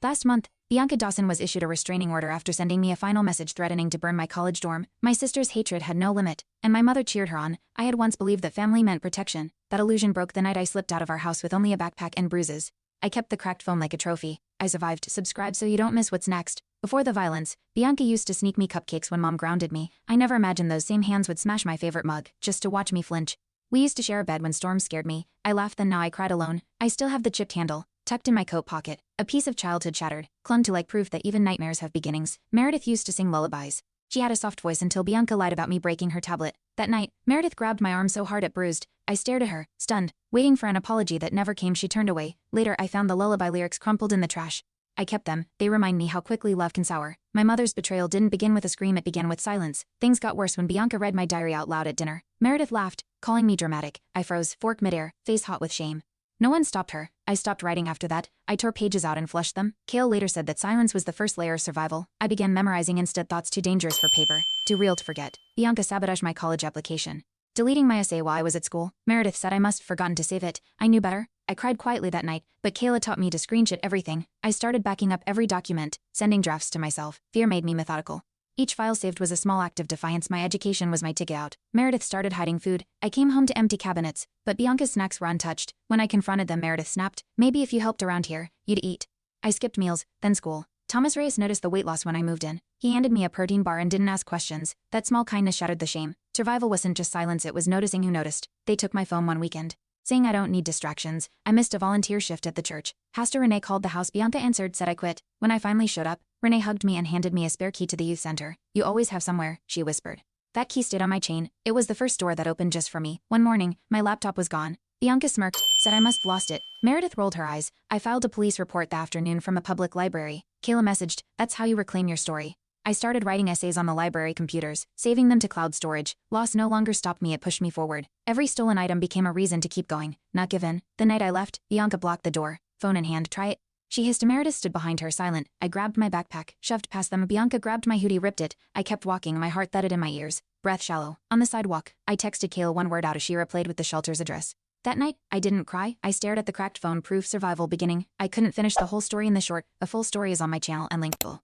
Last month, Bianca Dawson was issued a restraining order after sending me a final message threatening to burn my college dorm. My sister's hatred had no limit, and my mother cheered her on. I had once believed that family meant protection. That illusion broke the night I slipped out of our house with only a backpack and bruises. I kept the cracked phone like a trophy. I survived. Subscribe so you don't miss what's next. Before the violence, Bianca used to sneak me cupcakes when mom grounded me. I never imagined those same hands would smash my favorite mug, just to watch me flinch. We used to share a bed when storms scared me. I laughed then, now I cried alone. I still have the chipped handle tucked in my coat pocket. A piece of childhood shattered, clung to like proof that even nightmares have beginnings. Meredith used to sing lullabies. She had a soft voice until Bianca lied about me breaking her tablet. That night, Meredith grabbed my arm so hard it bruised. I stared at her, stunned, waiting for an apology that never came. She turned away. Later, I found the lullaby lyrics crumpled in the trash. I kept them. They remind me how quickly love can sour. My mother's betrayal didn't begin with a scream, it began with silence. Things got worse when Bianca read my diary out loud at dinner. Meredith laughed, calling me dramatic. I froze, fork midair, face hot with shame. No one stopped her. I stopped writing after that. I tore pages out and flushed them. Kale later said that silence was the first layer of survival. I began memorizing instead thoughts too dangerous for paper, too real to forget. Bianca sabotaged my college application, deleting my essay while I was at school. Meredith said I must have forgotten to save it. I knew better. I cried quietly that night, but Kayla taught me to screenshot everything. I started backing up every document, sending drafts to myself. Fear made me methodical. Each file saved was a small act of defiance. My education was my ticket out. Meredith started hiding food. I came home to empty cabinets, but Bianca's snacks were untouched. When I confronted them, Meredith snapped, "Maybe if you helped around here, you'd eat." I skipped meals, then school. Thomas Reyes noticed the weight loss when I moved in. He handed me a protein bar and didn't ask questions. That small kindness shattered the shame. Survival wasn't just silence, it was noticing who noticed. They took my phone one weekend, saying I don't need distractions. I missed a volunteer shift at the church. Pastor Renee called the house. Bianca answered, said I quit. When I finally showed up, Renee hugged me and handed me a spare key to the youth center. "You always have somewhere," she whispered. That key stayed on my chain. It was the first door that opened just for me. One morning, my laptop was gone. Bianca smirked, said I must have lost it. Meredith rolled her eyes. I filed a police report that afternoon from a public library. Kayla messaged, "That's how you reclaim your story." I started writing essays on the library computers, saving them to cloud storage. Loss no longer stopped me, it pushed me forward. Every stolen item became a reason to keep going, not give in. The night I left, Bianca blocked the door, phone in hand. "Try it." She hissed. Meredith stood behind her, silent. I grabbed my backpack, shoved past them. Bianca grabbed my hoodie, ripped it. I kept walking, my heart thudded in my ears, breath shallow. On the sidewalk, I texted Kayla one word out as she replayed with the shelter's address. That night, I didn't cry. I stared at the cracked phone, proof survival beginning. I couldn't finish the whole story in the short. A full story is on my channel and linked below.